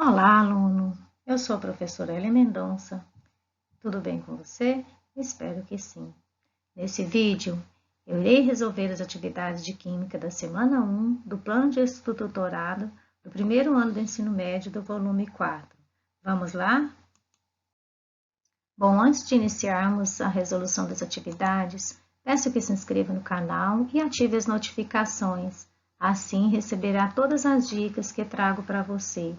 Olá, aluno! Eu sou a professora Elia Mendonça. Tudo bem com você? Espero que sim. Nesse vídeo, eu irei resolver as atividades de Química da semana 1 do Plano de Estudo Doutorado do primeiro ano do ensino médio do volume 4. Vamos lá? Bom, antes de iniciarmos a resolução das atividades, peço que se inscreva no canal e ative as notificações. Assim, receberá todas as dicas que trago para você.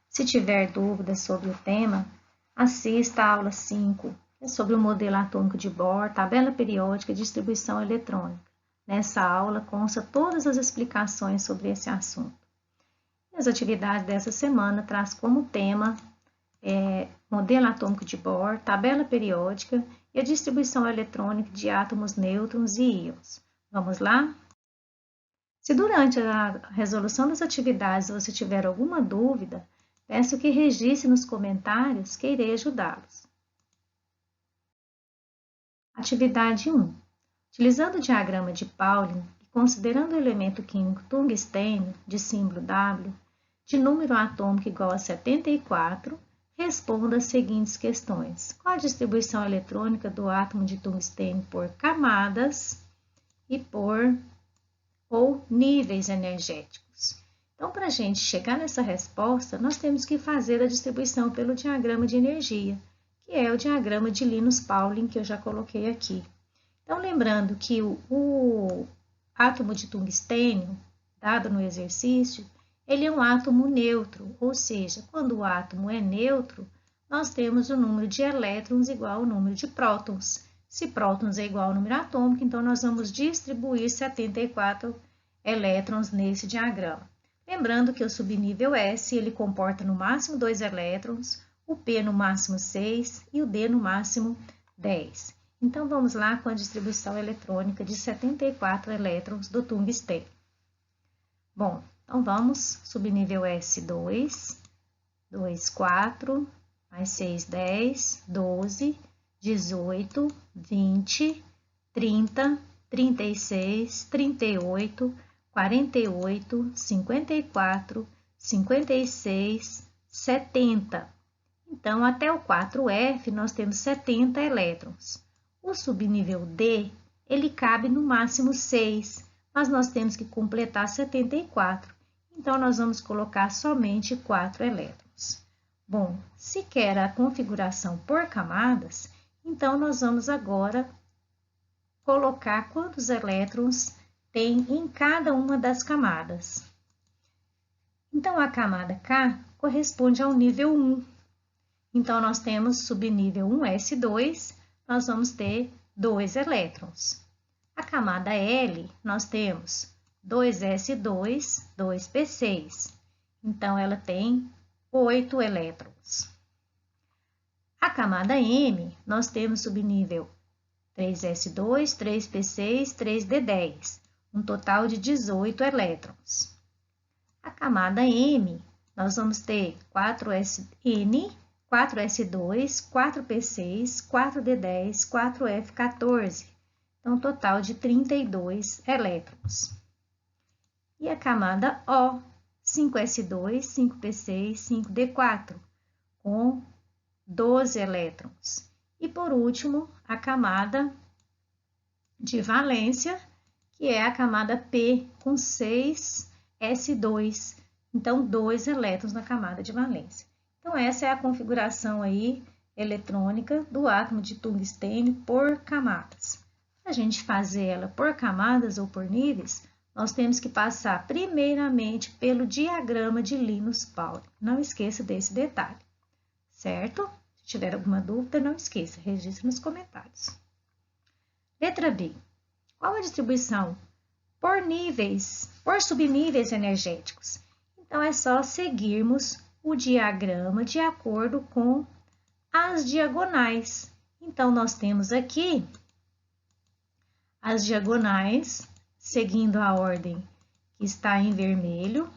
Se tiver dúvidas sobre o tema, assista a aula 5, que é sobre o modelo atômico de Bohr, tabela periódica e distribuição eletrônica. Nessa aula consta todas as explicações sobre esse assunto. E as atividades dessa semana traz como tema modelo atômico de Bohr, tabela periódica e a distribuição eletrônica de átomos, nêutrons e íons. Vamos lá? Se durante a resolução das atividades você tiver alguma dúvida, peço que registre nos comentários que irei ajudá-los. Atividade 1. Utilizando o diagrama de Pauling e considerando o elemento químico tungstênio, de símbolo W, de número atômico igual a 74, responda as seguintes questões. Qual a distribuição eletrônica do átomo de tungstênio por camadas e ou níveis energéticos? Então, para a gente chegar nessa resposta, nós temos que fazer a distribuição pelo diagrama de energia, que é o diagrama de Linus-Pauling, que eu já coloquei aqui. Então, lembrando que o átomo de tungstênio, dado no exercício, ele é um átomo neutro, ou seja, quando o átomo é neutro, nós temos o número de elétrons igual ao número de prótons. Se prótons é igual ao número atômico, então nós vamos distribuir 74 elétrons nesse diagrama. Lembrando que o subnível S, ele comporta no máximo 2 elétrons, o P no máximo 6 e o D no máximo 10. Então, vamos lá com a distribuição eletrônica de 74 elétrons do tungstênio. Bom, então vamos, subnível S, 2, 2, 4, mais 6, 10, 12, 18, 20, 30, 36, 38, 48, 54, 56, 70. Então, até o 4F, nós temos 70 elétrons. O subnível D, ele cabe no máximo 6, mas nós temos que completar 74. Então, nós vamos colocar somente 4 elétrons. Bom, se quer a configuração por camadas, então nós vamos agora colocar quantos elétrons tem em cada uma das camadas. Então, a camada K corresponde ao nível 1. Então, nós temos subnível 1s2, nós vamos ter 2 elétrons. A camada L, nós temos 2s2, 2p6. Então, ela tem 8 elétrons. A camada M, nós temos subnível 3s2, 3p6, 3d10, um total de 18 elétrons. A camada M, nós vamos ter 4sn, 4s2, 4p6, 4d10, 4f14, então um total de 32 elétrons. E a camada O, 5s2, 5p6, 5d4, com 12 elétrons. E por último, a camada de valência, que é a camada P, com 6s2, então 2 elétrons na camada de valência. Então, essa é a configuração aí eletrônica do átomo de tungstênio por camadas. Para a gente fazer ela por camadas ou por níveis, nós temos que passar primeiramente pelo diagrama de Linus-Pauling. Não esqueça desse detalhe, certo? Se tiver alguma dúvida, não esqueça, registre nos comentários. Letra B. Qual a distribuição por níveis, por subníveis energéticos? Então, é só seguirmos o diagrama de acordo com as diagonais. Então, nós temos aqui as diagonais, seguindo a ordem que está em vermelho.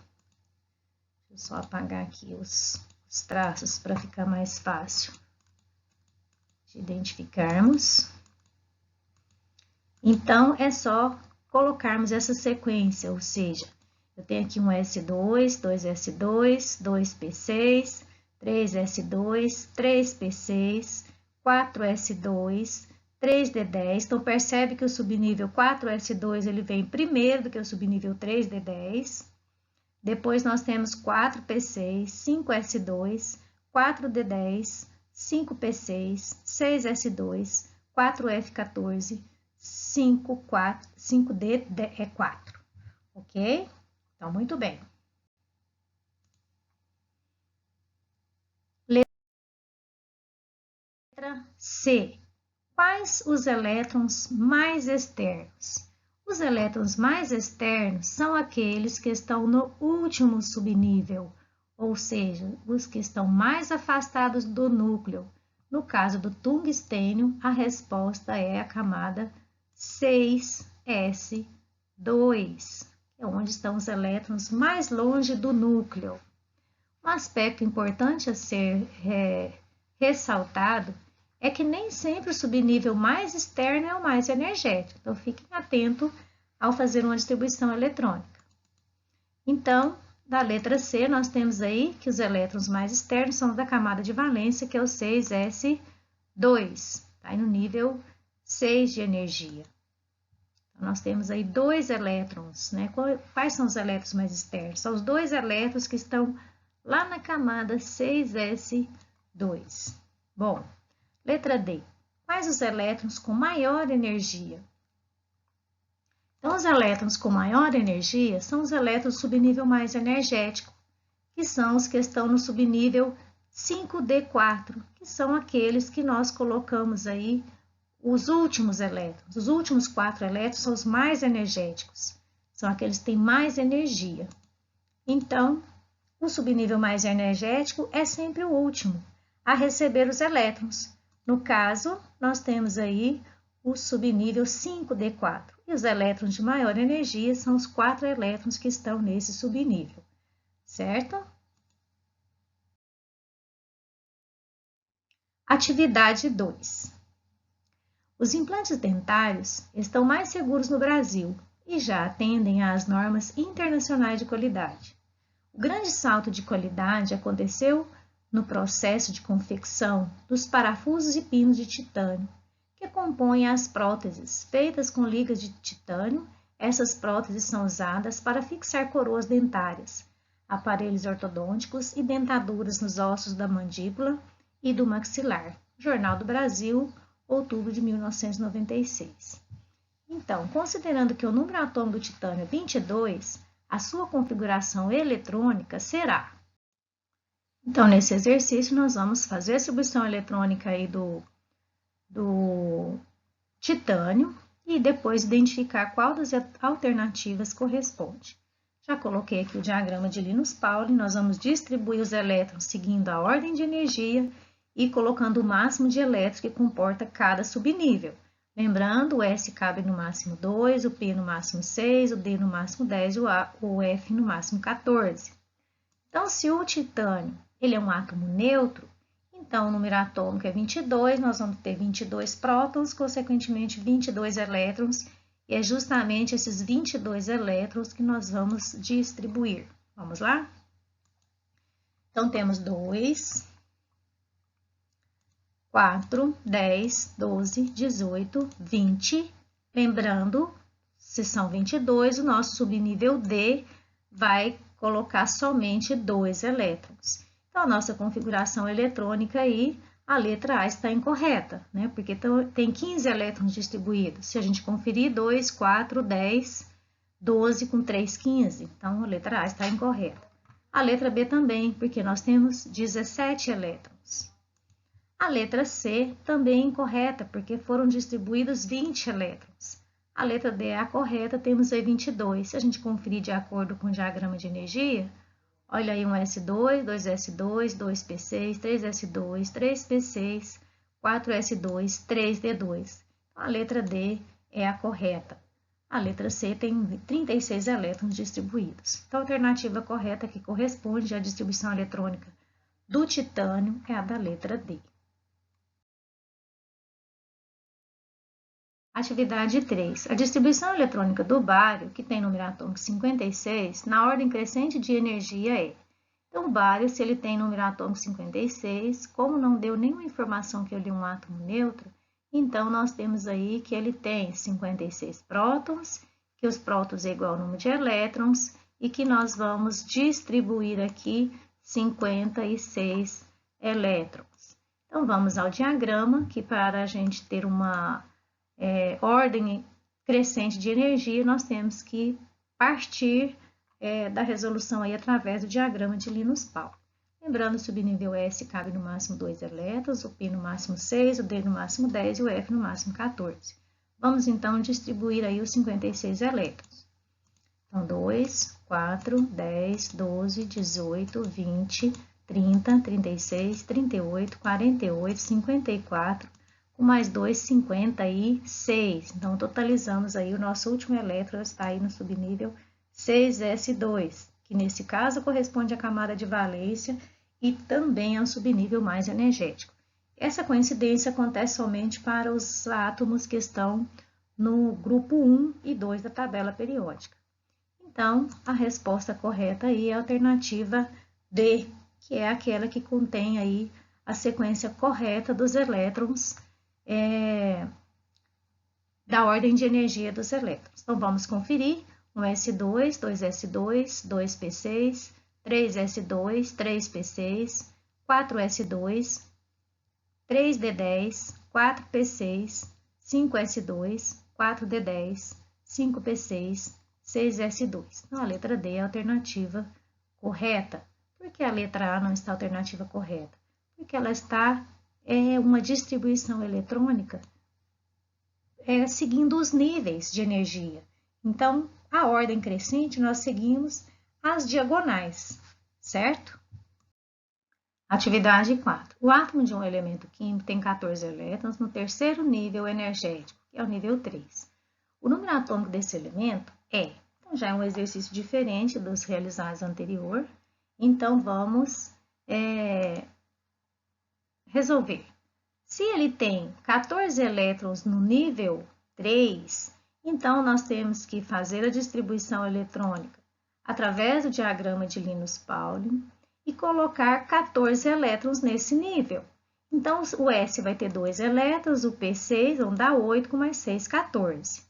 Deixa eu só apagar aqui os traços para ficar mais fácil de identificarmos. Então, é só colocarmos essa sequência, ou seja, Eu tenho aqui um S2, 2S2, 2P6, 3S2, 3P6, 4S2, 3D10. Então, percebe que o subnível 4S2 ele vem primeiro do que o subnível 3D10. Depois, nós temos 4P6, 5S2, 4D10, 5P6, 6S2, 4F14, 5D4, ok? Então, muito bem. Letra C. Quais os elétrons mais externos? Os elétrons mais externos são aqueles que estão no último subnível, ou seja, os que estão mais afastados do núcleo. No caso do tungstênio, a resposta é a camada 6S2, que é onde estão os elétrons mais longe do núcleo. Um aspecto importante a ser ressaltado é que nem sempre o subnível mais externo é o mais energético. Então, fiquem atentos ao fazer uma distribuição eletrônica. Então, da letra C, nós temos aí que os elétrons mais externos são da camada de valência, que é o 6S2, tá? No nível 6 de energia. Então, nós temos aí dois elétrons, né? Quais são os elétrons mais externos? São os dois elétrons que estão lá na camada 6S2. Bom, letra D. Quais os elétrons com maior energia? Então, os elétrons com maior energia são os elétrons do subnível mais energético, que são os que estão no subnível 5D4, que são aqueles que nós colocamos aí os últimos elétrons. Os últimos 4 elétrons são os mais energéticos, são aqueles que têm mais energia. Então, o subnível mais energético é sempre o último a receber os elétrons. No caso, nós temos aí o subnível 5D4. E os elétrons de maior energia são os 4 elétrons que estão nesse subnível, certo? Atividade 2. Os implantes dentários estão mais seguros no Brasil e já atendem às normas internacionais de qualidade. O grande salto de qualidade aconteceu no processo de confecção dos parafusos e pinos de titânio, que compõem as próteses feitas com ligas de titânio. Essas próteses são usadas para fixar coroas dentárias, aparelhos ortodônticos e dentaduras nos ossos da mandíbula e do maxilar. Jornal do Brasil, outubro de 1996. Então, considerando que o número atômico do titânio é 22, a sua configuração eletrônica será. Então, nesse exercício, nós vamos fazer a distribuição eletrônica aí do titânio e depois identificar qual das alternativas corresponde. Já coloquei aqui o diagrama de Linus Pauling, nós vamos distribuir os elétrons seguindo a ordem de energia e colocando o máximo de elétrons que comporta cada subnível. Lembrando, o S cabe no máximo 2, o P no máximo 6, o D no máximo 10 e o F no máximo 14. Então, se o titânio ele é um átomo neutro, então o número atômico é 22, nós vamos ter 22 prótons, consequentemente 22 elétrons, e é justamente esses 22 elétrons que nós vamos distribuir. Vamos lá? Então, temos 2, 4, 10, 12, 18, 20. Lembrando, se são 22, o nosso subnível D vai colocar somente 2 elétrons. Então, a nossa configuração eletrônica aí, a letra A está incorreta, né? Porque tem 15 elétrons distribuídos. Se a gente conferir, 2, 4, 10, 12 com 3, 15. Então, a letra A está incorreta. A letra B também, porque nós temos 17 elétrons. A letra C também é incorreta, porque foram distribuídos 20 elétrons. A letra D é a correta, temos aí 22. Se a gente conferir de acordo com o diagrama de energia, olha aí um S2, 2S2, 2P6, 3S2, 3P6, 4S2, 3D2. Então, a letra D é a correta. A letra C tem 36 elétrons distribuídos. Então, a alternativa correta que corresponde à distribuição eletrônica do titânio é a da letra D. Atividade 3. A distribuição eletrônica do bário, que tem número atômico 56, na ordem crescente de energia é. Então, o bário, se ele tem número atômico 56, como não deu nenhuma informação que ele é um átomo neutro, então nós temos aí que ele tem 56 prótons, que os prótons é igual ao número de elétrons, e que nós vamos distribuir aqui 56 elétrons. Então, vamos ao diagrama, que para a gente ter uma ordem crescente de energia, nós temos que partir da resolução aí através do diagrama de Linus Pauling. Lembrando, o subnível S cabe no máximo 2 elétrons, o P no máximo 6, o D no máximo 10 e o F no máximo 14. Vamos então distribuir aí os 56 elétrons. Então, 2, 4, 10, 12, 18, 20, 30, 36, 38, 48, 54, com mais 2, 56. Então, totalizamos aí, o nosso último elétron está aí no subnível 6s2, que nesse caso corresponde à camada de valência e também ao subnível mais energético. Essa coincidência acontece somente para os átomos que estão no grupo 1 e 2 da tabela periódica. Então, a resposta correta aí é a alternativa D, que é aquela que contém aí a sequência correta dos elétrons da ordem de energia dos elétrons. Então, vamos conferir. 1s2, 2s2, 2p6, 3s2, 3p6, 4s2, 3d10, 4p6, 5s2, 4d10, 5p6, 6s2. Então, a letra D é a alternativa correta. Por que a letra A não está a alternativa correta? Porque ela está uma distribuição eletrônica seguindo os níveis de energia. Então, a ordem crescente, nós seguimos as diagonais, certo? Atividade 4. O átomo de um elemento químico tem 14 elétrons no terceiro nível energético, que é o nível 3. O número atômico desse elemento é. Então, já é um exercício diferente dos realizados anterior. Então, vamos resolver. Se ele tem 14 elétrons no nível 3, então nós temos que fazer a distribuição eletrônica através do diagrama de Linus Pauling e colocar 14 elétrons nesse nível. Então, o S vai ter 2 elétrons, o P6 vão dar 8, com mais 6, 14.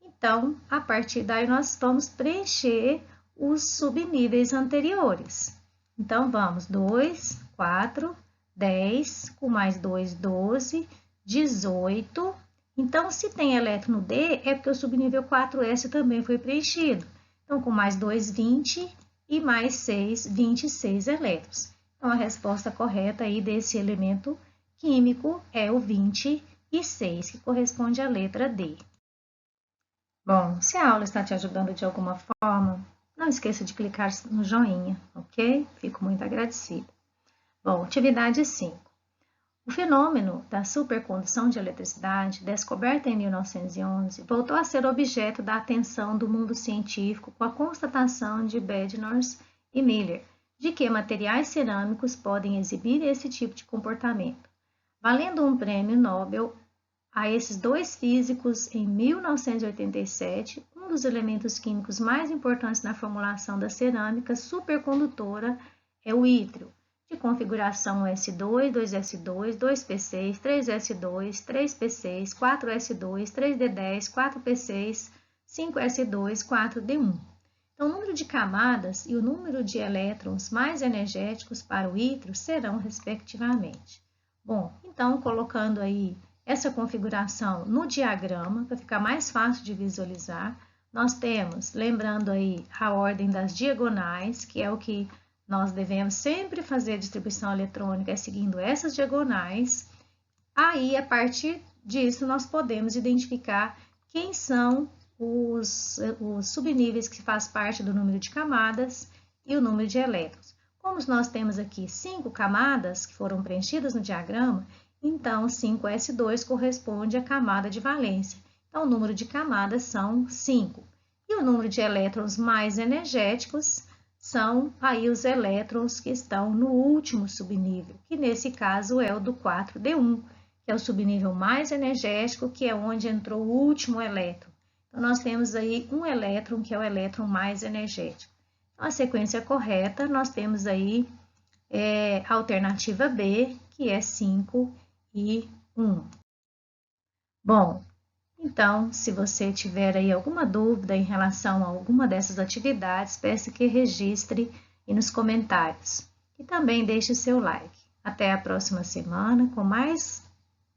Então, a partir daí, nós vamos preencher os subníveis anteriores. Então, vamos 2, 4, 10, com mais 2, 12, 18. Então, se tem elétron no D, é porque o subnível 4S também foi preenchido. Então, com mais 2, 20 e mais 6, 26 elétrons. Então, a resposta correta aí desse elemento químico é o 26, que corresponde à letra D. Bom, se a aula está te ajudando de alguma forma, não esqueça de clicar no joinha, ok? Fico muito agradecida. Bom, atividade 5. O fenômeno da supercondução de eletricidade, descoberto em 1911, voltou a ser objeto da atenção do mundo científico com a constatação de Bednorz e Miller de que materiais cerâmicos podem exibir esse tipo de comportamento, valendo um prêmio Nobel a esses dois físicos em 1987, um dos elementos químicos mais importantes na formulação da cerâmica supercondutora é o ítrio, de configuração S2, 2S2, 2P6, 3S2, 3P6, 4S2, 3D10, 4P6, 5S2, 4D1. Então, o número de camadas e o número de elétrons mais energéticos para o ítrio serão, respectivamente. Bom, então, colocando aí essa configuração no diagrama, para ficar mais fácil de visualizar, nós temos, lembrando aí a ordem das diagonais, que é o que nós devemos sempre fazer a distribuição eletrônica seguindo essas diagonais. Aí, a partir disso, nós podemos identificar quem são os subníveis que faz parte do número de camadas e o número de elétrons. Como nós temos aqui 5 camadas que foram preenchidas no diagrama, então 5S2 corresponde à camada de valência. Então, o número de camadas são 5. E o número de elétrons mais energéticos são aí os elétrons que estão no último subnível, que nesse caso é o do 4D1, que é o subnível mais energético, que é onde entrou o último elétron. Então, nós temos aí um elétron, que é o elétron mais energético. Então, a sequência correta, nós temos aí a alternativa B, que é 5 e 1. Bom, então, se você tiver aí alguma dúvida em relação a alguma dessas atividades, peço que registre aí nos comentários. E também deixe seu like. Até a próxima semana com mais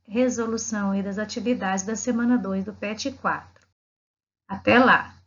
resolução aí das atividades da semana 2 do PET 4. Até lá!